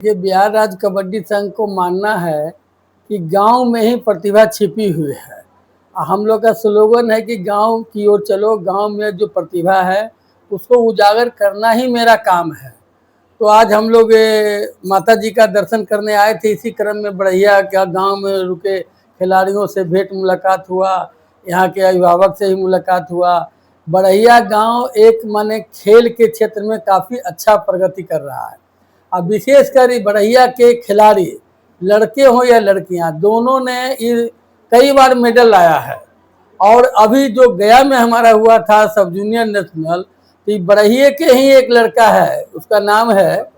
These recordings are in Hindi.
ये बिहार राज्य कबड्डी संघ को मानना है कि गांव में ही प्रतिभा छिपी हुई है। हम लोग का स्लोगन है कि गांव की ओर चलो, गांव में जो प्रतिभा है उसको उजागर करना ही मेरा काम है। तो आज हम लोग माता जी का दर्शन करने आए थे। इसी क्रम में बढ़िया क्या गांव में रुके खिलाड़ियों से भेंट मुलाकात हुआ, यहाँ के अभिभावक से ही मुलाकात हुआ। बढ़िया गांव एक माने खेल के क्षेत्र में काफ़ी अच्छा प्रगति कर रहा है। अब विशेषकर बढ़िया के खिलाड़ी लड़के हों या लड़कियां, दोनों ने कई बार मेडल लाया है। और अभी जो गया में हमारा हुआ था सब जूनियर नेशनल, तो बढ़िया के ही एक लड़का है, उसका नाम है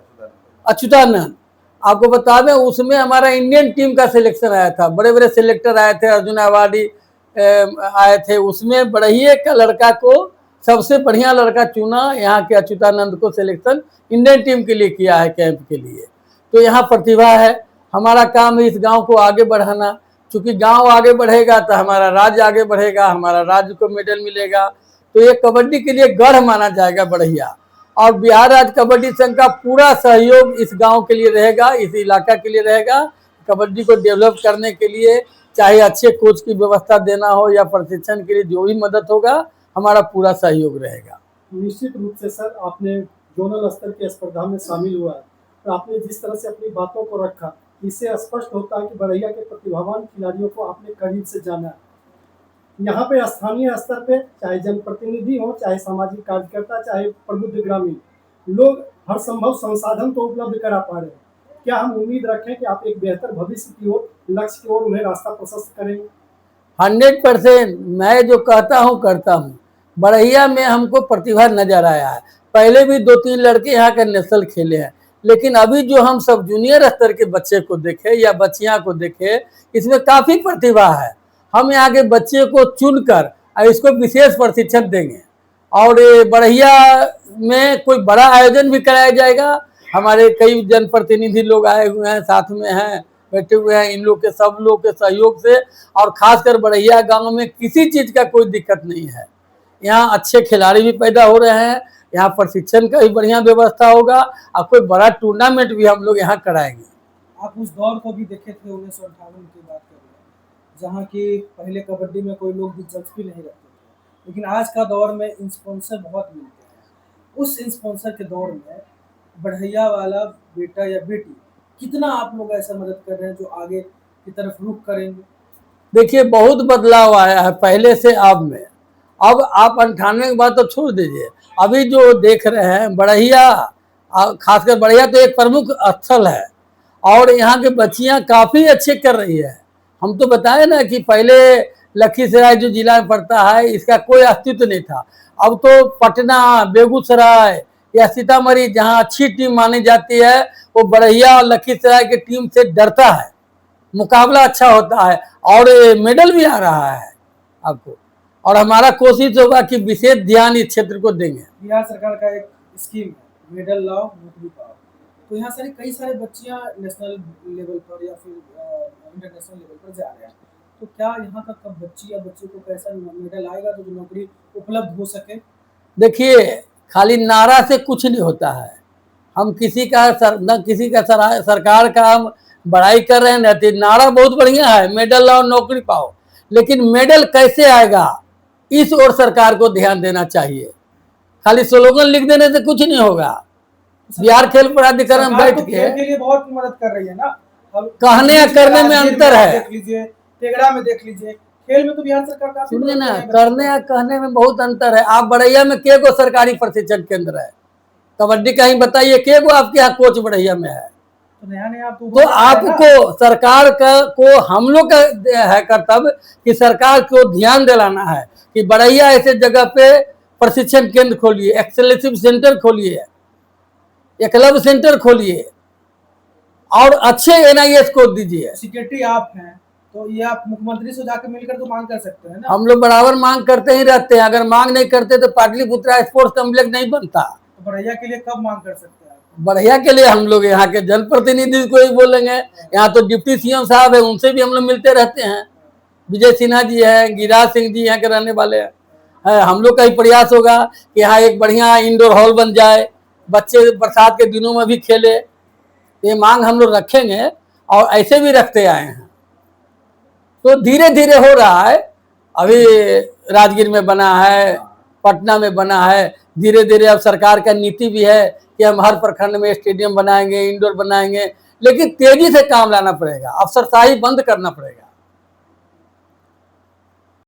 अच्युतानंद। आपको बता दें उसमें हमारा इंडियन टीम का सिलेक्शन आया था, बड़े बड़े सिलेक्टर आए थे, अर्जुन अवार्डी आए थे। उसमें बढ़िया का लड़का को सबसे बढ़िया लड़का चुना, यहाँ के अच्युतानंद को सिलेक्शन इंडियन टीम के लिए किया है, कैंप के लिए। तो यहाँ प्रतिभा है। हमारा काम है इस गांव को आगे बढ़ाना, क्योंकि गांव आगे बढ़ेगा तो हमारा राज्य आगे बढ़ेगा, हमारा राज्य को मेडल मिलेगा। तो ये कबड्डी के लिए गढ़ माना जाएगा बढ़िया। और बिहार राज्य कबड्डी संघ का पूरा सहयोग इस गांव के लिए रहेगा, इस इलाका के लिए रहेगा। कबड्डी को डेवलप करने के लिए चाहे अच्छे कोच की व्यवस्था देना हो या प्रशिक्षण के लिए जो भी मदद होगा, हमारा पूरा सहयोग रहेगा। निश्चित रूप से सर, आपने जोनल स्तर की स्पर्धा में शामिल हुआ है, तो आपने जिस तरह से अपनी बातों को रखा, इससे स्पष्ट होता है कि बरैया के प्रतिभावान खिलाड़ियों को आपने करीब से जाना है। यहाँ पे स्थानीय स्तर पे चाहे जनप्रतिनिधि हो, चाहे सामाजिक कार्यकर्ता, चाहे प्रबुद्ध ग्रामीण, लोग हर संभव संसाधन तो उपलब्ध करा पा रहे हैं। क्या हम उम्मीद रखें कि आप एक बेहतर भविष्य की ओर, लक्ष्य की ओर उन्हें रास्ता प्रशस्त करेंगे? 100% मैं जो कहता हूँ करता हूँ। बढ़िया में हमको प्रतिभा नजर आया है। पहले भी 2-3 लड़के यहाँ के नेशनल खेले हैं, लेकिन अभी जो हम सब जूनियर स्तर के बच्चे को देखे या बच्चियां को देखे, इसमें काफ़ी प्रतिभा है। हम यहाँ के बच्चे को चुनकर इसको विशेष प्रशिक्षण देंगे। और बढ़िया में कोई बड़ा आयोजन भी कराया जाएगा। हमारे कई जनप्रतिनिधि लोग आए हुए हैं, साथ में हैं, बैठे हुए हैं। इन लोग के सब लोग के सहयोग से, और खासकर बढ़िया गांव में किसी चीज़ का कोई दिक्कत नहीं है। यहाँ अच्छे खिलाड़ी भी पैदा हो रहे हैं, यहाँ प्रशिक्षण का भी बढ़िया व्यवस्था होगा, और कोई बड़ा टूर्नामेंट भी हम लोग यहाँ कराएंगे। आप उस दौर को भी देखे थे 1958 की बात कर रहे हैं, जहाँ की पहले कबड्डी में कोई लोग दिलचस्पी नहीं रखते थे, लेकिन आज का दौर में स्पॉन्सर बहुत मिलते हैं। उस स्पॉन्सर के दौर में बढ़िया वाला बेटा या बेटी कितना आप लोग ऐसा मदद कर रहे हैं जो आगे की तरफ रुख करेंगे? देखिए बहुत बदलाव आया है पहले से अब में। अब आप 98 की बात तो छोड़ दीजिए, अभी जो देख रहे हैं बढ़िया, खासकर बढ़िया तो एक प्रमुख स्थल है, और यहाँ के बच्चियाँ काफ़ी अच्छे कर रही है। हम तो बताए ना कि पहले लखीसराय जो जिला में पड़ता है, इसका कोई अस्तित्व नहीं था। अब तो पटना, बेगूसराय या सीतामढ़ी जहाँ अच्छी टीम मानी जाती है, वो बढ़िया और लखीसराय की टीम से डरता है। मुकाबला अच्छा होता है और मेडल भी आ रहा है आपको। और हमारा कोशिश होगा कि विशेष ध्यान इस क्षेत्र को देंगे। बिहार सरकार का एक स्कीम है, मेडल लाओ नौकरी पाओ, तो यहाँ से कई सारे बच्चियाँ नेशनल लेवल पर या फिर इंटरनेशनल लेवल पर जा रहे हैं। तो क्या यहाँ तक कब बच्ची या बच्चे को कैसा मेडल आएगा तो नौकरी उपलब्ध हो सके? देखिए खाली नारा से कुछ नहीं होता है। हम किसी का सरकार का हम बड़ाई कर रहे हैं, नारा बहुत बढ़िया है, मेडल लाओ नौकरी पाओ, लेकिन मेडल कैसे आएगा इस ओर सरकार को ध्यान देना चाहिए। खाली स्लोगन लिख देने से कुछ नहीं होगा। बिहार खेल प्राधिकरण बैठ के लिए बहुत मदद कर रही है ना। कहने या करने में अंतर है। देख लीजिए, तेगड़ा में देख लीजिए, खेल में तो बिहार सरकार का, सुनिए ना, करने या कहने में बहुत अंतर है। आप बढ़िया में के गो सरकारी प्रशिक्षण केंद्र है? कबड्डी का ही बताइए, के गो आपके यहाँ कोच बढ़िया में है? तो आपको सरकार को हम लोग का है कर्तव्य कि सरकार को ध्यान दिलाना है कि बढ़िया ऐसे जगह पे प्रशिक्षण केंद्र खोलिए, एक्सेलेंसिव सेंटर खोलिए, एकलव्य सेंटर खोलिए, और अच्छे NIS को दीजिए। सेक्रेटरी आप हैं, तो ये आप मुख्यमंत्री से जाकर मिलकर तो मांग कर सकते हैं ना। हम लोग बराबर मांग करते ही रहते हैं। अगर मांग नहीं करते तो पाटलिपुत्रा स्पोर्ट्स कॉम्प्लेक्स नहीं बनता। तो बढ़िया के लिए कब मांग कर सकते हैं? बढ़िया के लिए हम लोग यहाँ के जनप्रतिनिधि को ही बोलेंगे। यहाँ तो डिप्टी CM साहब है, उनसे भी हम लोग मिलते रहते हैं। विजय सिन्हा जी हैं, गिरिराज सिंह जी यहाँ के रहने वाले हैं। हम लोग का ही प्रयास होगा कि यहाँ एक बढ़िया इंडोर हॉल बन जाए, बच्चे बरसात के दिनों में भी खेले। ये मांग हम लोग रखेंगे और ऐसे भी रखते आए हैं। तो धीरे धीरे हो रहा है। अभी राजगीर में बना है, पटना में बना है, धीरे धीरे अब सरकार का नीति भी है कि हम हर प्रखंड में स्टेडियम बनाएंगे, इंडोर बनाएंगे, लेकिन तेजी से काम लाना पड़ेगा, अफसरशाही बंद करना पड़ेगा।